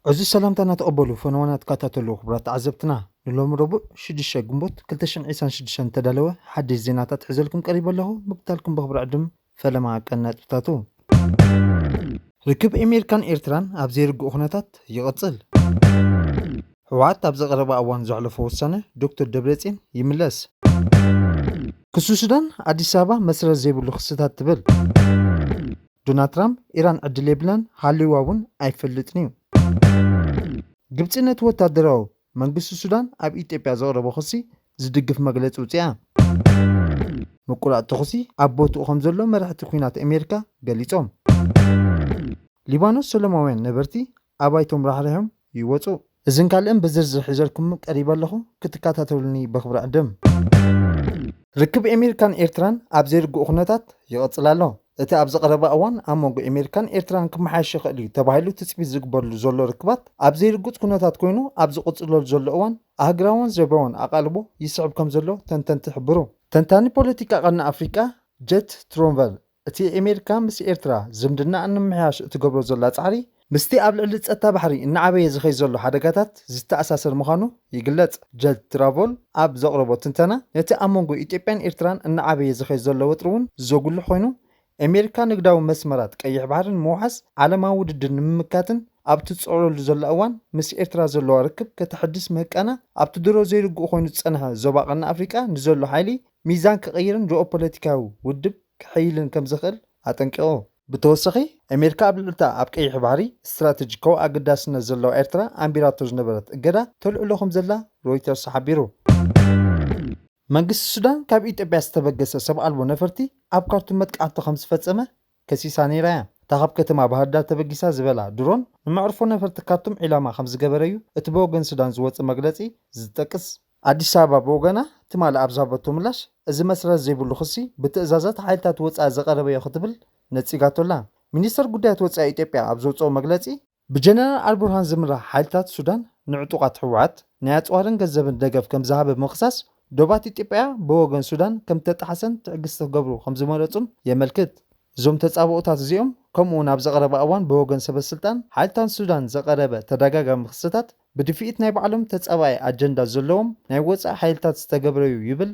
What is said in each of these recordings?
عزيز سلامتنا تقبلوا فنوانات كاتاتلو خبرات عزبتنا نلوم ربع شدشة جنبوت كلتشن عيسان شدشان تدالوه حد الزيناتات حزلكم قريبا له مقتالكم بخبر عدم فلما كانت بتاتو ركب أمريكان إيرتران أبزير قوخناتات يغطل حوات أبزغ ربا أوان زعلفو السنة دكتور دبريتين يملس كسو سودان أديس أبا مسر زيبو لخصتات تبل دونالد ترامب إيران عدل بلان هاليواون أيفلتنيو ግብጽነት ወታደራዊ መንግስቲ ሱዳን ኣብ ኢትዮጵያ ዘቕረቦ ክሲ ዝድግፍ መግለፂ ውፅያ ምቁራጽ ተኽሲ ኣብ ቦትኡ ከም ዘሎ መራሕቲ ኩናት ኣሜሪካ ገሊጾም ሊባኖስ ሰላማውያን ነበርቲ ኣባይቶም ራሕሪሖም ይወፁ እዝን ካልእን ብዝርዝር ሒዘልኩም ቀሪብ ኣለኹ ክትከታተሉኒ በኽብሪ ዕድም ርክብ ኣሜሪካን ኤርትራን ኣብ ዘይርግኡ ኩነታት ይቕጽል ኣሎ እቲ ኣብ ዘቐረበ እዋን ኣብ መንጎ ኣሜሪካን ኤርትራን ክመሓየሽ ይኽእል እዩ ተባሂሉ ትፅቢት ዝግበረሉ ዘሎ ርክባት ኣብ ዘይርግፅ ኩነታት ኮይኑ ኣብ ዝቕፅለሉ ዘሎ እዋን ኣህግራውን ዘበውን ኣቓልቦ ይስዕብ ከም ዘሎ ተንተንቲ ይሕብሩ ተንታኒ ፖለቲካ ቀርኒ ኣፍሪቃ ጀት ትሮንቨል እቲ ኣሜሪካ ምስ ኤርትራ ዝምድና ንምምሕያሽ እትገብሮ ዘላ ፃዕሪ ምስቲ ኣብ ልዕሊ ፀጥታ ባሕሪ እናዓበየ ዝኸይ ዘሎ ሓደጋታት ዝተኣሳሰር ምዃኑ ይግለጽ ጀት ትራቨል ኣብ ዘቕረቦ ትንተና ነቲ ኣብ መንጎ ኢትዮጵያን ኤርትራን እናዓበየ ዝኸይ ዘሎ ወጥሪ እውን ዘጉልሕ ኮይኑ ኣሜሪካ ንግዳዊ መስመራት ቀይሕ ባሕርን ምውሓስ ዓለማዊ ውድድር ንምምካትን ኣብቲ ዝፅዕረሉ ዘሎ እዋን ምስ ኤርትራ ዘለዋ ርክብ ከተሕድስ ምህቃና ኣብቲ ድሮ ዘይርግኡ ኮይኑ ዝፀንሐ ዞባ ቀርኒ ኣፍሪቃ ንዘሎ ሓይሊ ሚዛን ክቐይርን ጂኦፖለቲካዊ ውድብ ክሕይልን ከም ዝኽእል ኣጠንቂቑ ብተወሳኺ ኣሜሪካ ኣብ ልዕልታ ኣብ ቀይሕ ባሕሪ ስትራቴጂካዊ ኣገዳስነት ዘለዋ ኤርትራ ኣንቢራቶ ዝነበረት እገዳ ተልዕሎ ከም ዘላ ሮይተርስ ሓቢሩ መንግስቲ ሱዳን ካብ ኢትዮጵያ ዝተበገሰ ሰብ ኣልቦ ነፈርቲ ኣብ ካርቱም መጥቃዕቲ ከም ዝፈጸመ ከሲሳ ነይራ እያ እታ ካብ ከተማ ባህር ዳር ተበጊሳ ዝበላ ድሮን ንመዕርፎ ነፈርቲ ካርቱም ዒላማ ከም ዝገበረ እዩ እቲ ብወገን ሱዳን ዝወፅእ መግለፂ ዝጠቅስ ኣዲስ ኣበባ ብወገና ትማሊ ኣብ ዝሃበቶ ምላሽ እዚ መሰረት ዘይብሉ ክሲ ብትእዛዛት ሓይልታት ወፃኢ ዘቐረበ እዮ ክትብል ነፂጋቶላ ሚኒስተር ጉዳያት ወፃኢ ኢትዮጵያ ኣብ ዘውፅኦ መግለፂ ብጀነራል አልቡርሃን ዝምራሕ ሓይልታት ሱዳን ንዕጡቃት ሕወሓት ናይ ኣፅዋርን ገንዘብን ደገፍ ከም ዝሃበ ምኽሳስ ዶባት ኢትዮጵያ በወገን ሱዳን ከም ተጣሐሰን ትዕግስት ክገብሩ ከም ዝመረጹን የመልክት እዞም ተጻብኦታት እዚኦም ከምኡውን ኣብ ዘቐረበ እዋን በወገን ሰበስልጣን ሓይልታት ሱዳን ዘቐረበ ተደጋጋሚ ክስታት ብድፊኢት ናይ ባዕሎም ተጻባኢ ኣጀንዳ ዘለዎም ናይ ወፃኢ ሓይልታት ዝተገብረዩ ይብል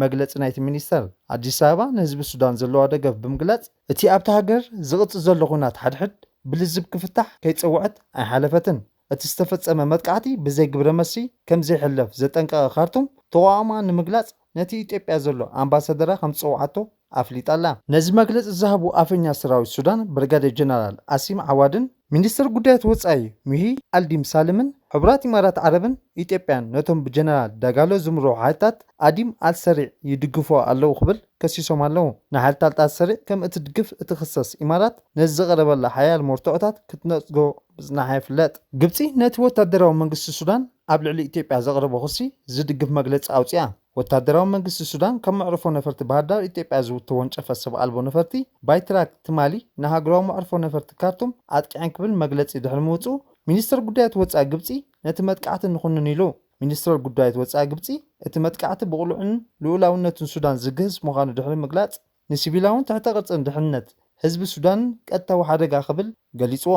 መግለፂ ናይቲ ሚኒስተር ኣዲስ ኣበባ ንህዝቢ ሱዳን ዘለዋ ደገፍ ብምግላጽ እቲ ኣብቲ ሃገር ዝቕፅል ዘሎ ኩናት ሓድሕድ ብልዝብ ክፍታሕ ከይፀውዐት ኣይሓለፈትን እቲ ዝተፈጸመ መጥቃዕቲ ብዘይ ግብረ መሲ ከም ዘይሕለፍ ዘጠንቀቐ ካርቱም ተቋማ ንምግላጽ ነቲ ኢትዮጵያ ዘሎ ኣምባሳደራ ከም ዝፅውዓቶ ኣፍሊጣላ ነዚ መግለፂ ዝሃቡ ኣፈኛ ሰራዊት ሱዳን ብርጋዴር ጀነራል ኣሲም ዓዋድን ሚኒስትር ጉዳያት ወፃኢ ሚሂ ኣልዲም ሳልምን ሕቡራት ኢማራት ዓረብን ኢትዮጵያን ነቶም ብጀነራል ዳጋሎ ዝምርሑ ሓይልታት ኣዲም ኣልሰሪዕ ይድግፎ ኣለዉ ክብል ከሲሶም ኣለዉ ንሓይልታት ኣልሰሪዕ ከም እትድግፍ እትኽሰስ ኢማራት ነዚ ዘቐረበላ ሓያል ሞርትዖታት ክትነፅጎ ብፅናሓ ይፍለጥ ግብፂ ነቲ ወታደራዊ መንግስቲ ሱዳን ኣብ ልዕሊ ኢትዮጵያ ዘቕረቦ ክሲ ዝድግፍ መግለፂ ኣውፅያ ወታደራዊ መንግስቲ ሱዳን ከም መዕርፎ ነፈርቲ ባህር ዳር ኢትዮጵያ ዝተወንጨፈ ሰብ ኣልቦ ነፈርቲ ባይትራክ ትማሊ ንሃገራዊ መዕርፎ ነፈርቲ ካርቱም ኣጥቂዐን ክብል መግለፂ ድሕሪ ምውፅኡ ሚኒስትር ጉዳያት ወፃኢ ግብፂ ነቲ መጥቃዕቲ ንኹንን ኢሉ ሚኒስትር ጉዳያት ወፃኢ ግብፂ እቲ መጥቃዕቲ ብቕሉዕን ልኡላውነትን ሱዳን ዝግህዝ ምዃኑ ድሕሪ ምግላጽ ንሲቪላውን ትሕተ ቅርፅን ድሕንነት ህዝቢ ሱዳንን ቀጥታዊ ሓደጋ ክብል ገሊፅዎ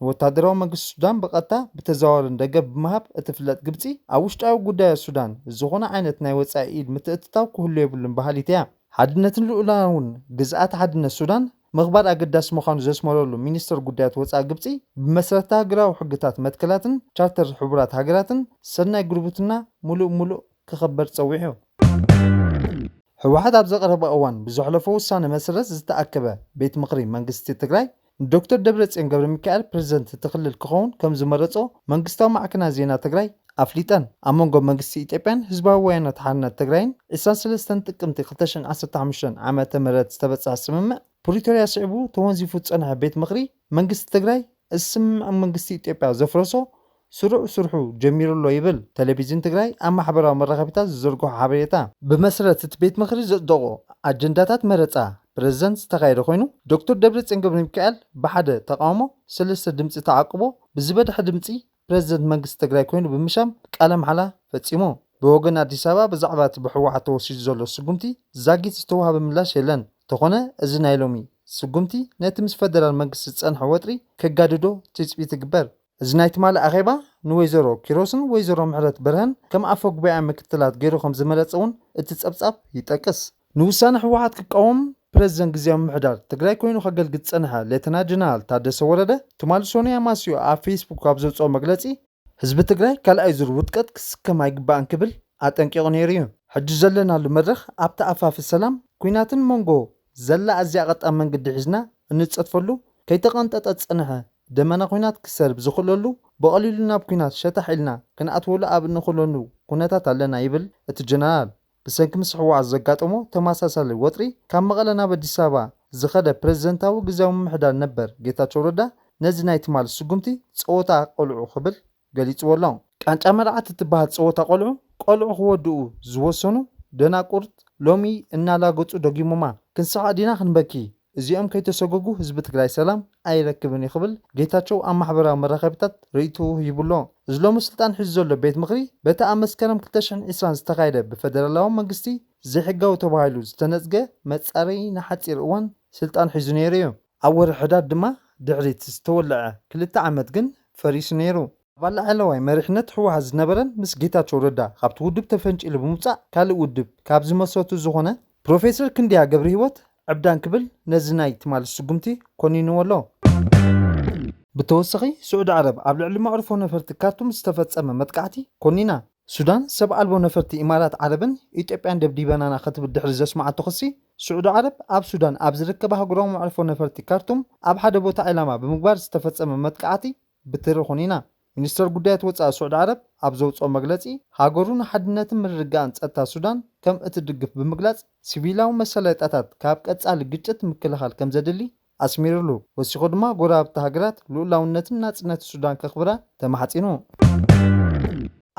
ወታደራዊ መንግስቲ ሱዳን በቀጥታ ብተዘዋዋሪ ደገፍ ብምሃብ እትፍለጥ ግብፂ ኣብ ውሽጣዊ ጉዳያት ሱዳን ዝኾነ ዓይነት ናይ ወፃኢ ኢድ ምትእትታው ክህሉ የብሉን ባህሊት እያ ሓድነትን ልኡላውን ግዝኣት ሓድነት ሱዳን ምኽባር ኣገዳሲ ምዃኑ ዘስመረሉ ሚኒስትር ጉዳያት ወፃኢ ግብፂ ብመሰረተ ሃገራዊ ሕግታት መትከላትን ቻርተር ሕቡራት ሃገራትን ሰናይ ጉርብትና ሙሉእ ክኸበር ፀዊዑ ሕወሓት ኣብ ዘቐረበ እዋን ብዘሕለፈ ውሳነ መሰረት ዝተኣከበ ቤት ምክሪ መንግስቲ ትግራይ ዶክተር ደብረጽዮን ገብረ ሚካኤል ፕሬዝደንት ትኽልል ክኸውን ከም ዝመረጾ መንግስታዊ ማዕከናት ዜና ትግራይ ኣፍሊጠን ኣብ መንጎ መንግስቲ ኢትዮጵያን ህዝባዊ ወያነ ሓርነት ትግራይን 23 ጥቅምቲ 2015 ዓመተ ምህረት ዝተበፅሐ ስምምዕ ፕሪቶርያ ስዕቡ ተወንዚፉ ዝጸንሐ ቤት ምክሪ መንግስቲ ትግራይ እስምምዕ መንግስቲ ኢትዮጵያ ዘፍረሶ ስሩዕ ስርሑ ጀሚሩሎ ይብል ቴሌቪዥን ትግራይ ኣብ ማሕበራዊ መራኸቢታት ዝዘርግሖ ሓበሬታ ብመሰረት እቲ ቤት ምክሪ ዘጽደቆ ኣጀንዳታት መረፃ ፕሬዝደንት ዝተኻየደ ኮይኑ ዶክተር ደብረጽዮን ገብረ ሚካኤል ብሓደ ተቃውሞ 3 ድምፂ ተዓቅቦ ብዝበድሐ ድምፂ ፕሬዝደንት መንግስቲ ትግራይ ኮይኑ ብምሻም ቃለ መሓላ ፈጺሙ ብወገን ኣዲስ ኣበባ ብዛዕባ እቲ ብሕወሓት ተወሲዱ ዘሎ ስጉምቲ ዛጊት ዝተዋሃበ ምላሽ የለን ተኾነ እዚ ናይ ሎሚ ስጉምቲ ነቲ ምስ ፈደራል መንግስቲ ዝጸንሐ ወጥሪ ከጋድዶ ትፅቢት ይግበር እዚ ናይ ትማሊ ኣኼባ ንወይዘሮ ኪሮስን ወይዘሮ ምሕረት በርሀን ከም ኣፈ ጉባኤ ምክትላት ገይሩ ከም ዝመረፀ እውን እቲ ጸብጻብ ይጠቅስ። ንውሳነ ህወሓት ክቃወም ፕሬዚደንት ግዝያዊ ምምሕዳር ትግራይ ኮይኑ ከገልግል ዝጸንሐ ሌተና ጀነራል ታደሰ ወረደ ትማሊ ሶንያ ማስዮ ኣብ ፌስቡክ ኣብ ዘውፅኦ መግለጺ ህዝቢ ትግራይ ካልኣይ ዙር ውድቀት ክስከም ኣይግባእን ክብል ኣጠንቂቑ ነይሩ እዩ። ሕጂ ዘለናሉ መድረኽ ኣብቲ ኣፋፍ ሰላም ኩናትን መንጎ ዘላ ኣዝያ ቀጣን መንገዲ ሒዝና እንፀጥፈሉ ከይተቐንጠጠ ዝጸንሐ ደመና ኩናት ክሰርብ ዝኽእለሉ ብቐሊሉ ናብ ኩናት ሸታሕ ኢልና ክንኣትወሉ ኣብ እንኽእለሉ ኩነታት ኣለና ይብል እቲ ጀነራል። ብሰንኪ ምስ ህወሓት ዘጋጠሞ ተመሳሳሊ ወጥሪ ካብ መቐለ ናብ ኣዲስ ኣበባ ዝኸደ ፕሬዚደንታዊ ግዝያዊ ምምሕዳር ነበር ጌታቸው ረዳ ነዚ ናይ ትማሊ ስጉምቲ ፀወታ ቆልዑ ክብል ገሊፅዎ ኣሎ። ቃንጫ መርዓት እትበሃል ፀወታ ቆልዑ ክወድኡ ዝወሰኑ ደናቁርት ሎሚ እናላገፁ ደጊሞማ ክንስሓቅ ዲና ክንበኪ እዚኦም ከይተሰገጉ ህዝቢ ትግራይ ሰላም ኣይረክብን ይኽብል ጌታቸው ኣብ ማሕበራዊ መራኸቢታት ርእይቱ ይብሎ። እዚ ሎሚ ስልጣን ሒዙ ዘሎ ቤት ምክሪ በቲ ኣብ መስከረም 2020 ዝተኻየደ ብፌደራላዊ መንግስቲ ዘይሕጋዊ ተባሂሉ ዝተነፅገ መጻረዪ ንሓፂር እዋን ስልጣን ሒዙ ነይሩ እዩ። ኣብ ወርሒ ሕዳር ድማ ድሕሪት ዝተወልዐ 2 ዓመት ግን ፈሪሱ ነይሩ። ኣብ ላዕለዋይ መሪሕነት ህወሓት ዝነበረን ምስ ጌታቸው ረዳ ካብቲ ውድብ ተፈንጪሉ ብምውፃእ ካልእ ውድብ ካብ ዝመስረቱ ዝኾነ ፕሮፌሰር ክንደያ ገብረ ህይወት ዕብዳን ክብል ነዚ ናይ ትማሊ ስጉምቲ ኮኒንዎ ኣሎ። ብተወሳኺ ስዑድ ዓረብ ኣብ ልዕሊ መዕርፎ ነፈርቲ ካርቱም ዝተፈጸመ መጥቃዕቲ ኮኒና ሱዳን ሰብ ኣልቦ ነፈርቲ ኢማራት ዓረብን ኢትዮጵያን ደብዲበናና ክትብል ድሕሪ ዘስማዓቶ ክሲ ስዑድ ዓረብ ኣብ ሱዳን ኣብ ዝርከባ ሃገራዊ መዕርፎ ነፈርቲ ካርቱም ኣብ ሓደ ቦታ ዕላማ ብምግባር ዝተፈጸመ መጥቃዕቲ ብትሪ ኮኒና። ሚኒስትር ጉዳያት ወፃኢ ስዑድ ዓረብ ኣብ ዘውፅኦ መግለጺ ሃገሩ ንሓድነትን ምርግጋእን ጸጥታ ሱዳን ከም እትድግፍ ብምግላጽ ሲቪላዊ መሰለጣታት ካብ ቀጻሊ ግጭት ምክልኻል ከም ዘድሊ ኣስሚሩሉ ወሲኹ ድማ ጎረባብቲ ሃገራት ልኡላውነትን ናጽነት ሱዳን ከኽብራ ተማሓጺኑ።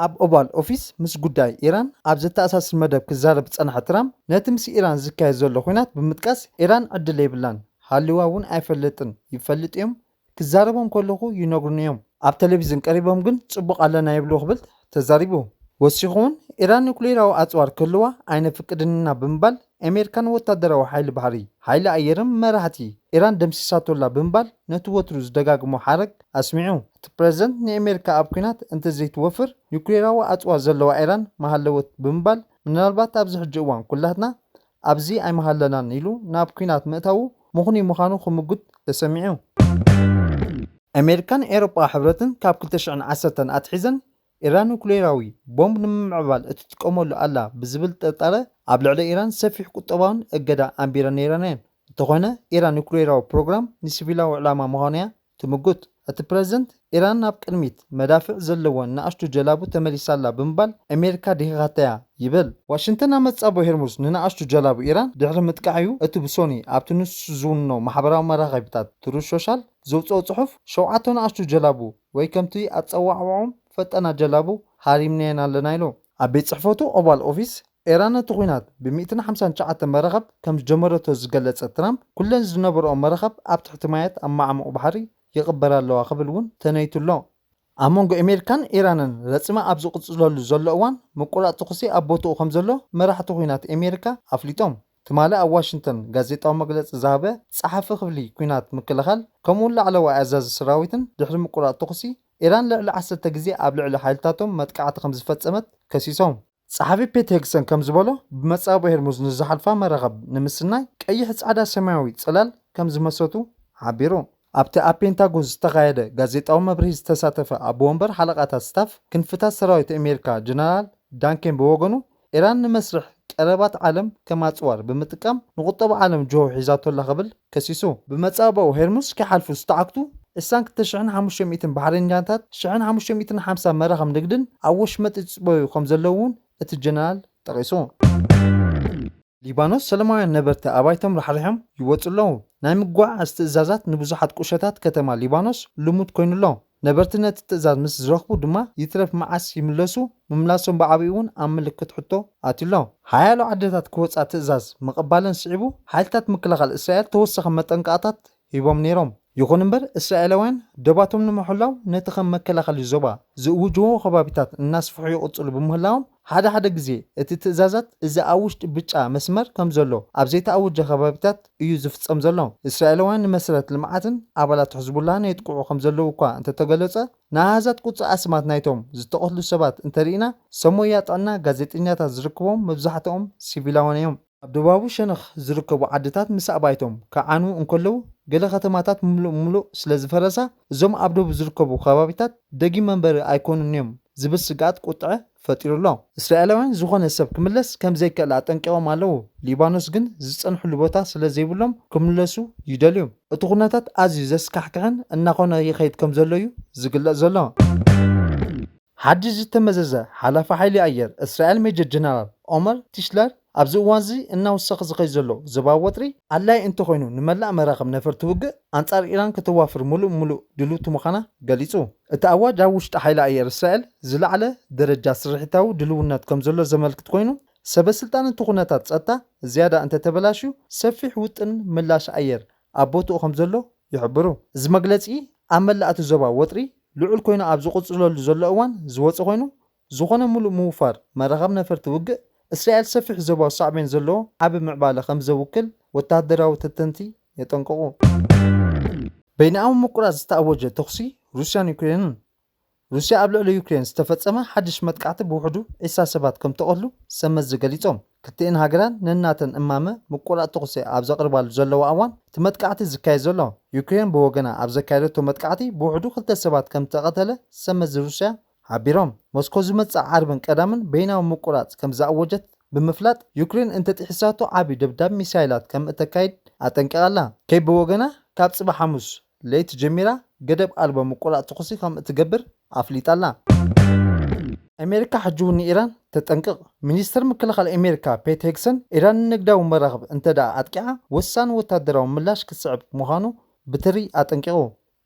ኣብ ኦቫል ኦፊስ ምስ ጉዳይ ኢራን ኣብ ዘተኣሳስር መደብ ክዛረብ ዝጸንሐ ትራምፕ ነቲ ምስ ኢራን ዝካየድ ዘሎ ኩናት ብምጥቃስ ኢራን ዕድል የብላን ሃልዋ እውን ኣይፈልጥን ይፈልጥ እዮም ክዛረቦም ከለኹ ይነግሩን እዮም ኣብ ቴሌቪዥን ቀሪቦም ግን ጽቡቕ ኣለና ይብሉ ክብል ተዛሪቡ። ወሲኹ እውን ኢራን ኒኩሌራዊ ኣጽዋር ክህልዋ ኣይነፍቅድና ብምባል ኣሜሪካን ወታደራዊ ሓይሊ ባሕሪ ሓይሊ ኣየርን መራሕቲ ኢራን ደምሲሳቶላ ብምባል ነቲ ወትሩ ዝደጋግሞ ሓረግ ኣስሚዑ። እቲ ፕሬዚደንት ንኣሜሪካ ኣብ ኩናት እንተዘይትወፍር ኒኩሌራዊ ኣጽዋር ዘለዋ ኢራን መሃለወት ብምባል ምናልባት ኣብዚ ሕጂ እዋን ኩላትና ኣብዚ ኣይመሃለናን ኢሉ ናብ ኩናት ምእታው ምኹኒ ምዃኑ ክምጉድ ተሰሚዑ። ኣሜሪካን ኤሮጳ ሕብረትን ካብ 2010 ኣትሒዘን ኢራን ኒኩሌራዊ ቦምብ ንምምዕባል እትጥቀመሉ ኣላ ብዝብል ጥርጣረ ኣብ ልዕሊ ኢራን ሰፊሕ ቁጠባውን እገዳ ኣንቢረን ነይረን እየን። እንተኾነ ኢራን ኒኩሌራዊ ፕሮግራም ንሲቪላዊ ዕላማ ምዃኑ እያ ትምጉት። እቲ ፕሬዚደንት ኢራን ናብ ቅድሚት መዳፍዕ ዘለወን ንኣሽቱ ጀላቡ ተመሊሳላ ብምባል ኣሜሪካ ዲኻተያ ይብል። ዋሽንግተን ኣብ መጻቦ ሄርሙዝ ንንኣሽቱ ጀላቡ ኢራን ድሕሪ ምጥቃዕዩ እቲ ብሶኒ ኣብቲ ንሱ ዝውንኖ ማሕበራዊ መራኸቢታት ትሩዝ ሶሻል ዘውፅኦ ጽሑፍ 7 ንኣሽቱ ጀላቡ ወይ ከምቲ ኣጸዋዕዖም ፈጠና ጀላቡ ሃሪምናየን ኣለና ኢሉ። ኣብ ቤት ጽሕፈቱ ኦቫል ኦፊስ ኢራን እቲ ኩናት ብ159 መራኸብ ከም ዝጀመረቶ ዝገለጸ ትራምፕ ኩለን ዝነበረኦም መራኸብ ኣብ ትሕቲ ማያት ኣብ ማዕሙቕ ባሕሪ ይቕበር ኣለዋ ክብል እውን ተነይቱሎ። ኣብ መንጎ ኣሜሪካን ኢራንን ረፅማ ኣብ ዝቕፅለሉ ዘሎ እዋን ምቁራፅ ትኩሲ ኣብ ቦትኡ ከም ዘሎ መራሕቲ ኩናት ኣሜሪካ ኣፍሊጦም። ትማሊ ኣብ ዋሽንግተን ጋዜጣዊ መግለፂ ዝሃበ ጸሓፊ ክፍሊ ኩናት ምክልኻል ከምኡውን ላዕለዋይ ኣዛዚ ሰራዊትን ድሕሪ ምቁራፅ ትኩሲ ኢራን ልዕሊ 10 ግዜ ኣብ ልዕሊ ሓይልታቶም መጥቃዕቲ ከም ዝፈጸመት ከሲሶም። ጸሓፊ ፔት ሄግሰን ከም ዝበሎ ብመጻቦ ሄርሙዝ ንዝሓልፋ መራኸብ ንምስናይ ቀይሕ ጻዕዳ ሰማያዊ ጽላል ከም ዝመስረቱ ሓቢሩ። ኣብቲ ኣብ ፔንታጎን ዝተኻየደ ጋዜጣዊ መብርሂ ዝተሳተፈ ኣብ ወንበር ሓለቓታት ስታፍ ክንፍታት ሰራዊት ኣሜሪካ ጀነራል ዳንኬን ብወገኑ ኢራን ንመስርሕ ቀረባት ዓለም ከም ኣጽዋር ብምጥቃም ንቁጠባ ዓለም ጆሆ ሒዛቶላ ክብል ከሲሱ። ብመጻበኡ ሄርሙዝ ከይሓልፉ ዝተዓክቱ 29500 ባሕረኛታት 1550 መራኸብ ንግድን ኣብ ወሽመጥ ይጽበዩ ከም ዘለውን እቲ ጀነራል ጠቒሱ። ሊባኖስ ሰላማውያን ነበርቲ ኣባይቶም ረሓሪሖም ይወፁ ኣለዉ። ናይ ምጓዓዝ ትእዛዛት ንብዙሓት ቁሸታት ከተማ ሊባኖስ ልሙድ ኮይኑሎ። ነበርቲ ነቲ ትእዛዝ ምስ ዝረኽቡ ድማ ይትረፍ መዓስ ይምለሱ ምምላሶም ብዓብዪ እውን ኣብ ምልክት ሕቶ ኣትሎ። ሓያሎ ዓደታት ክወፃእ ትእዛዝ ምቕባለን ስዒቡ ሓይልታት ምክልኻል እስራኤል ተወሳኺ መጠንቀቕታት ሂቦም ነይሮም። ይኹን እምበር እስራኤላውያን ደባቶም ንምሕላው ነቲ ከም መከላኸሊ ዞባ ዝእውጅዎ ከባቢታት እናስፍሑ ይቕፅሉ ብምህላዎም ሓደ ግዜ እቲ ትእዛዛት እዚ ኣብ ውሽጢ ብጫ መስመር ከም ዘሎ ኣብ ዘይተኣውጀ ከባቢታት እዩ ዝፍጸም ዘሎ። እስራኤላውያን ንመሰረት ልምዓትን ኣባላት ሕዝቡላህን የጥቅዑ ከም ዘለዉ እኳ እንተተገለጸ ንኣሃዛት ቁፅሪ ኣስማት ናይቶም ዝተቐትሉ ሰባት እንተሪእና ሰሞያ ጥዕና ጋዜጠኛታት ዝርከቦም መብዛሕትኦም ሲቪላውያን እዮም። ኣብ ደቡባዊ ሸነኽ ዝርከቡ ዓድታት ምስ ኣባይቶም ከዓንዉ እንከለዉ ገለ ከተማታት ሙሉእ ስለ ዝፈረሳ እዞም ኣብ ደቡብ ዝርከቡ ከባቢታት ደጊም መንበሪ ኣይኮኑን እዮም ዝብል ስጋኣት ቁጥዐ ፈጢሩሎ። እስራኤላውያን ዝኾነ ሰብ ክምለስ ከም ዘይክእል ኣጠንቂቖም ኣለዉ። ሊባኖስ ግን ዝጸንሕሉ ቦታ ስለ ዘይብሎም ክምለሱ ይደልዩ። እቲ ኩነታት ኣዝዩ ዘስካሕክሕን እናኾነ ይኸይድ ከም ዘሎ እዩ ዝግለጽ ዘሎ። ሓድሽ ዝተመዘዘ ሓላፊ ሓይሊ ኣየር እስራኤል ሜጀር ጀነራል ኦመር ቲሽለር ኣብዚ እዋን እዚ እናወሰኺ ዝኸይድ ዘሎ ዞባዊ ወጥሪ ኣድላይ እንተኮይኑ ንመላእ መራኸብ ነፈርቲ ውግእ ኣንጻር ኢራን ከተዋፍር ሙሉእ ድልውቲ ምዃና ገሊጹ። እቲ ኣዋጅ ኣብ ውሽጢ ሓይሊ ኣየር እስራኤል ዝለዓለ ደረጃ ስርሒታዊ ድልውነት ከም ዘሎ ዘመልክት ኮይኑ ሰበስልጣን እቲ ኩነታት ጸጥታ ዝያዳ እንተተበላሽዩ ሰፊሕ ውጥን ምላሽ ኣየር ኣብ ቦትኡ ከም ዘሎ ይሕብሩ። እዚ መግለጺ ኣብ መላእቲ ዞባ ወጥሪ ልዑል ኮይኑ ኣብ ዝቕጽለሉ ዘሎ እዋን ዝወፀ ኮይኑ ዝኾነ ሙሉእ ምውፋር መራኸብ ነፈርቲ ውግእ እስራኤል ሰፊሕ ዞባዊ ሳዕቤን ዘለዎ ዓብ ምዕባለ ከም ዘውክል ወታደራዊ ተንተንቲ የጠንቀቑ። በይናዊ ምቁራጽ ዝተኣወጀ ተኽሲ ሩስያን ዩክሬንን ሩስያ ኣብ ልዕሊ ዩክሬን ዝተፈጸመ ሓድሽ መጥቃዕቲ ብውሕዱ 20 ሰባት ከም ተቐትሉ ሰመዝ ገሊጾም። ክልቲአን ሃገራን ነናተን እማመ ምቁራጽ ተኽሲ ኣብ ዘቕርባሉ ዘለዋ እዋን እቲ መጥቃዕቲ ዝካየድ ዘሎ ዩክሬን ብወገና ኣብ ዘካየደቶ መጥቃዕቲ ብውሕዱ 2 ሰባት ከም ተቐተለ ሰመዝ ሩስያ ሓቢሮም። ሞስኮ ዝመጽእ ዓርብን ቀዳምን በይናዊ ምቁራጽ ከም ዝኣወጀት ብምፍላጥ ዩክሬን እንተጥሒሳቶ ዓብዪ ደብዳብ ሚሳይላት ከም እተካይድ ኣጠንቂቓላ። ከይ ብወገና ካብ ጽባሕ ሐሙስ ለይቲ ጀሚራ ገደብ ኣልቦ ምቁራጽ ተኽሲ ከም እትገብር ኣፍሊጣላ። ኣሜሪካ ሕጅው ንኢራን ተጠንቅቕ። ሚኒስትር ምክልኻል ኣሜሪካ ፔት ሄግሰን ኢራን ንግዳዊ መራኸብ እንተደኣ ኣጥቂዓ ወሳኒ ወታደራዊ ምላሽ ክስዕብ ምዃኑ ብትሪ ኣጠንቂቑ።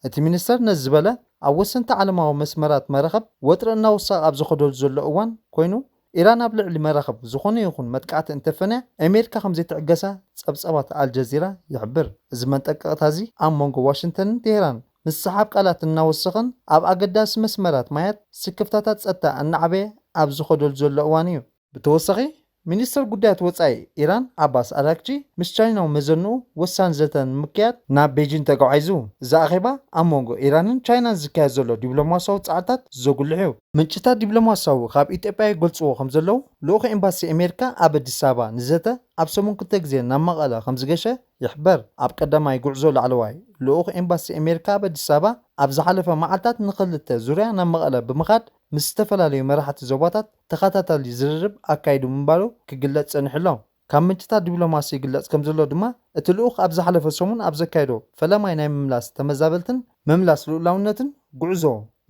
እቲ ሚኒስተር ነዚ ዝበለ ኣብ ወሰንቲ ዓለማዊ መስመራት መራኸብ ወጥሪ እናወሳኺ ኣብ ዝኸደሉ ዘሎ እዋን ኮይኑ ኢራን ኣብ ልዕሊ መራኸብ ዝኾነ ይኹን መጥቃዕቲ እንተፈንያ ኣሜሪካ ከም ዘይትዕገሳ ጸብጸባት ኣልጀዚራ ይሕብር። እዚ መንጠቀቕታ እዚ ኣብ መንጎ ዋሽንግተንን ቴሄራን ምስ ሰሓብ ቃላት እናወሰኸን ኣብ ኣገዳሲ መስመራት ማያት ስክፍታታት ጸጥታ እናዓበየ ኣብ ዝኸደሉ ዘሎ እዋን እዩ። ብተወሳኺ ሚኒስትር ጉዳያት ወጻኢ ኢራን ኣባስ ኣራክቺ ምስ ቻይናዊ መዘንኡ ወሳኒ ዘተ ንምክያድ ናብ ቤጂን ተጓዒዙ። እዚ ኣኼባ ኣብ መንጎ ኢራንን ቻይናን ዝካየድ ዘሎ ዲፕሎማስያዊ ጻዕርታት ዘጉልሕ እዩ። ምንጭታት ዲፕሎማስያዊ ካብ ኢትዮጵያ ይገልጽዎ ከም ዘለዉ ልኡኽ ኤምባሲ ኣሜሪካ ኣብ ኣዲስ ኣበባ ንዘተ ኣብ ሰሙን 2 ግዜ ናብ መቐለ ከም ዝገሸ ይሕበር። ኣብ ቀዳማይ ጉዕዞ ላዕለዋይ ልኡኽ ኤምባሲ ኣሜሪካ ኣብ ኣዲስ ኣበባ ኣብ ዝሓለፈ መዓልታት ንኽልተ ዙርያ ናብ መቐለ ብምኻድ ምስ ዝተፈላለዩ መራሕቲ ዞባታት ተኸታታሊ ዝርርብ ኣካይዱ ምንባሩ ክግለጽ ጸኒሕሎ። ካብ ምንጭታት ዲፕሎማሲ ይግለጽ ከም ዘሎ ድማ እቲ ልኡኽ ኣብ ዝሓለፈ ሰሙን ኣብ ዘካይዶ ፈላማይ ናይ ምምላስ ተመዛበልትን ምምላስ ልኡላውነትን ጉዕዞ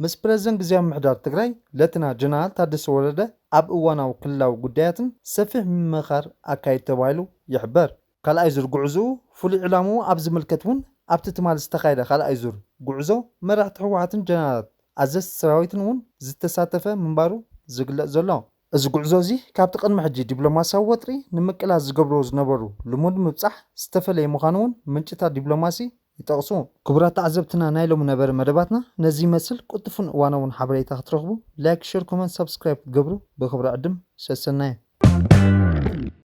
ምስ ፕረዚደንት ግዜያዊ ምምሕዳር ትግራይ ሌተና ጀነራል ታደሰ ወረደ ኣብ እዋናዊ ክልላዊ ጉዳያትን ሰፊሕ ምምኻር ኣካይድ ተባሂሉ ይሕበር። ካልኣይ ዙር ጉዕዞኡ ፍሉይ ዕላምኡ ኣብ ዝምልከት እውን ኣብቲ ትማል ዝተኻየደ ካልኣይ ዙር ጉዕዞ መራሕቲ ሕወሓትን ጀነራላት ኣዘዝቲ ሰራዊትን እውን ዝተሳተፈ ምንባሩ ዝግለጽ ዘሎ። እዚ ጉዕዞ እዚ ካብቲ ቅድሚ ሕጂ ዲፕሎማስያዊ ወጥሪ ንምቅላስ ዝገብርዎ ዝነበሩ ልሙድ ምብጻሕ ዝተፈለየ ምዃኑ እውን ምንጭታት ዲፕሎማሲ ይጠቕሱ። ክቡራት ተዓዘብትና ናይ ሎሚ ነበረ መደባትና ነዚ ይመስል። ቁጥፉን እዋናውን ሓበሬታ ክትረኽቡ ላይክ፣ ሼር፣ ኮመንት፣ ሰብስክራይብ ትገብሩ ብኽብሪ ዕድም ሰሰናየ